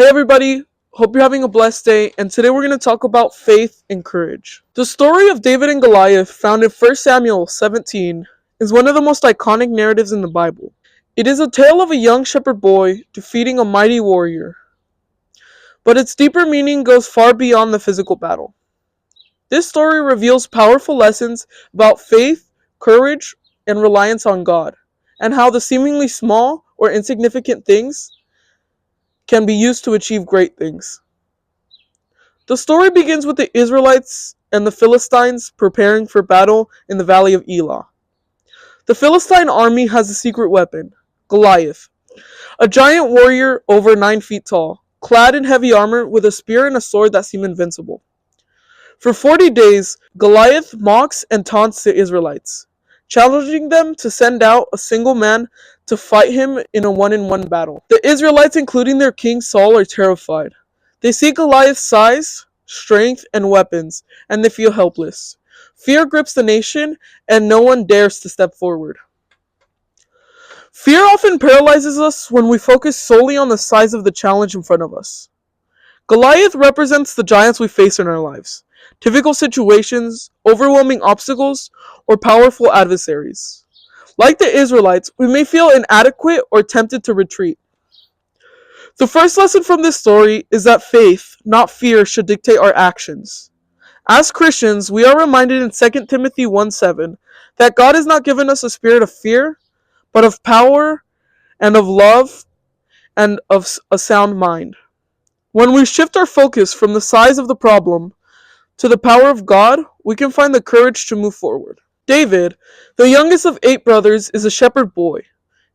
Hey everybody, hope you're having a blessed day, and today we're going to talk about faith and courage. The story of David and Goliath, found in 1 Samuel 17, is one of the most iconic narratives in the Bible. It is a tale of a young shepherd boy defeating a mighty warrior, but its deeper meaning goes far beyond the physical battle. This story reveals powerful lessons about faith, courage, and reliance on God, and how the seemingly small or insignificant things can be used to achieve great things. The story begins with the Israelites and the Philistines preparing for battle in the valley of Elah. The Philistine army has a secret weapon, Goliath, a giant warrior over 9 feet tall, clad in heavy armor with a spear and a sword that seem invincible. For 40 days, Goliath mocks and taunts the Israelites, challenging them to send out a single man to fight him in a one-on-one battle. The Israelites, including their king Saul, are terrified. They see Goliath's size, strength, and weapons, and they feel helpless. Fear grips the nation, and no one dares to step forward. Fear often paralyzes us when we focus solely on the size of the challenge in front of us. Goliath represents the giants we face in our lives, difficult situations, overwhelming obstacles, or powerful adversaries. Like the Israelites, we may feel inadequate or tempted to retreat. The first lesson from this story is that faith, not fear, should dictate our actions. As Christians, we are reminded in 2 Timothy 1:7 that God has not given us a spirit of fear, but of power and of love and of a sound mind. When we shift our focus from the size of the problem to the power of God, we can find the courage to move forward. David, the youngest of 8 brothers, is a shepherd boy.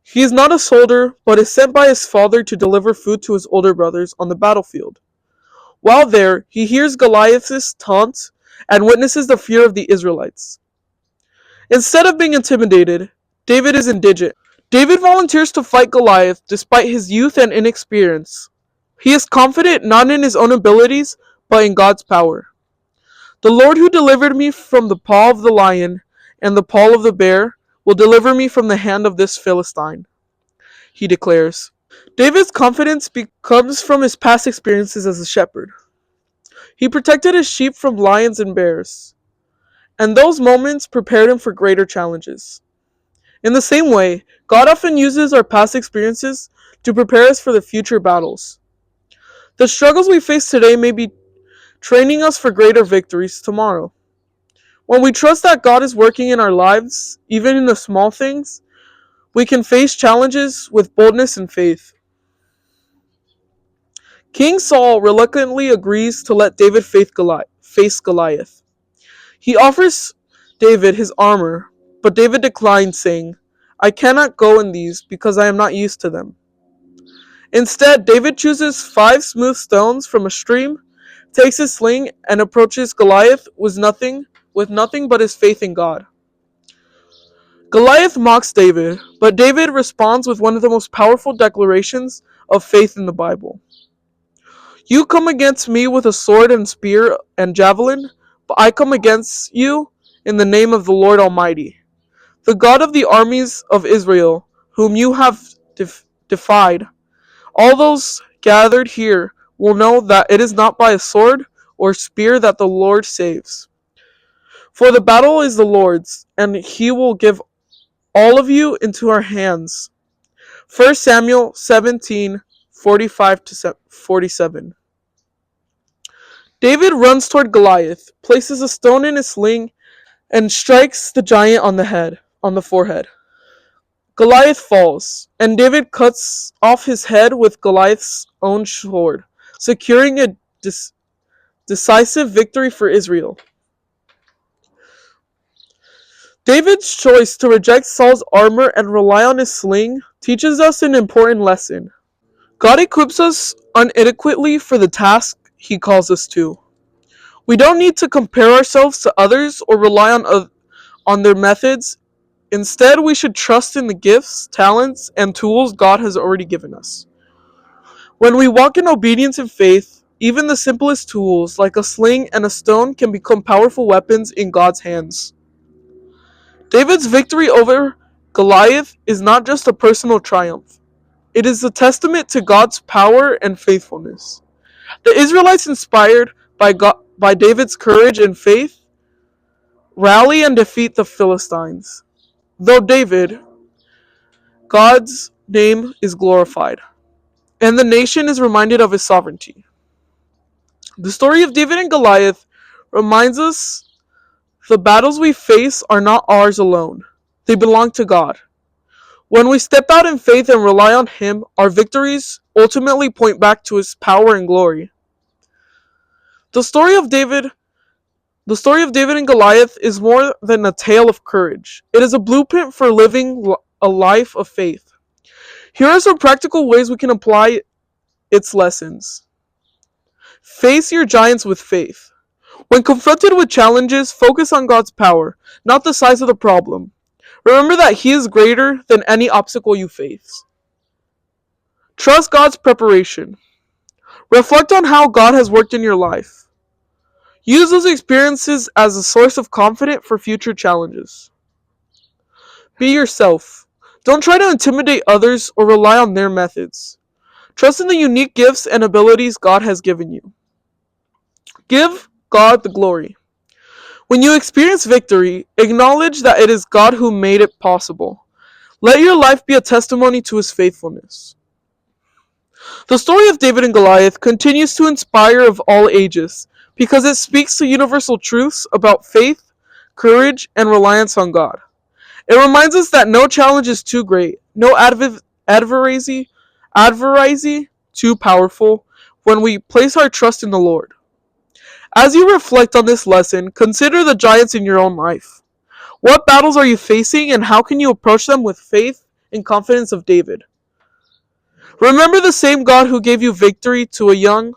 He is not a soldier, but is sent by his father to deliver food to his older brothers on the battlefield. While there, he hears Goliath's taunt and witnesses the fear of the Israelites. Instead of being intimidated, David is indignant. David volunteers to fight Goliath despite his youth and inexperience. He is confident not in his own abilities, but in God's power. The Lord who delivered me from the paw of the lion and the paw of the bear will deliver me from the hand of this Philistine, he declares. David's confidence comes from his past experiences as a shepherd. He protected his sheep from lions and bears, and those moments prepared him for greater challenges. In the same way, God often uses our past experiences to prepare us for the future battles. The struggles we face today may be training us for greater victories tomorrow. When we trust that God is working in our lives, even in the small things, we can face challenges with boldness and faith. King Saul reluctantly agrees to let David face Goliath. He offers David his armor, but David declines, saying, "I cannot go in these because I am not used to them." Instead, David chooses 5 smooth stones from a stream, takes his sling, and approaches Goliath with nothing but his faith in God. Goliath mocks David, but David responds with one of the most powerful declarations of faith in the Bible. "You come against me with a sword and spear and javelin, but I come against you in the name of the Lord Almighty, the God of the armies of Israel, whom you have defied. All those gathered here will know that it is not by a sword or spear that the Lord saves. For the battle is the Lord's, and he will give all of you into our hands." 1 Samuel 17:45 to 47. David runs toward Goliath, places a stone in his sling, and strikes the giant on the forehead. Goliath falls, and David cuts off his head with Goliath's own sword, securing a decisive victory for Israel. David's choice to reject Saul's armor and rely on his sling teaches us an important lesson. God equips us inadequately for the task he calls us to. We don't need to compare ourselves to others or rely on their methods. Instead, we should trust in the gifts, talents, and tools God has already given us. When we walk in obedience and faith, even the simplest tools like a sling and a stone can become powerful weapons in God's hands. David's victory over Goliath is not just a personal triumph. It is a testament to God's power and faithfulness. The Israelites, inspired by David's courage and faith, rally and defeat the Philistines. Though David, God's name is glorified, and the nation is reminded of his sovereignty. The story of David and Goliath reminds us the battles we face are not ours alone, they belong to God. When we step out in faith and rely on Him, our victories ultimately point back to His power and glory. The story of David and Goliath is more than a tale of courage. It is a blueprint for living a life of faith. Here are some practical ways we can apply its lessons. Face your giants with faith. When confronted with challenges, focus on God's power, not the size of the problem. Remember that He is greater than any obstacle you face. Trust God's preparation. Reflect on how God has worked in your life. Use those experiences as a source of confidence for future challenges. Be yourself. Don't try to intimidate others or rely on their methods. Trust in the unique gifts and abilities God has given you. Give God the glory. When you experience victory, acknowledge that it is God who made it possible. Let your life be a testimony to His faithfulness. The story of David and Goliath continues to inspire of all ages because it speaks to universal truths about faith, courage, and reliance on God. It reminds us that no challenge is too great, no adversary too powerful when we place our trust in the Lord. As you reflect on this lesson, consider the giants in your own life. What battles are you facing and how can you approach them with faith and confidence of David? Remember the same God who gave you victory to a young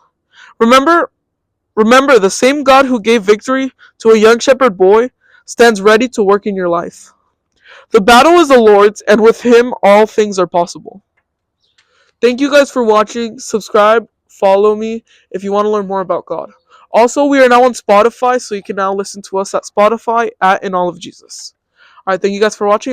Remember the same God who gave victory to a young shepherd boy stands ready to work in your life. The battle is the Lord's, and with Him all things are possible. Thank you guys for watching. Subscribe, follow me if you want to learn more about God. Also, we are now on Spotify, so you can now listen to us at Spotify at In All of Jesus. Alright, thank you guys for watching.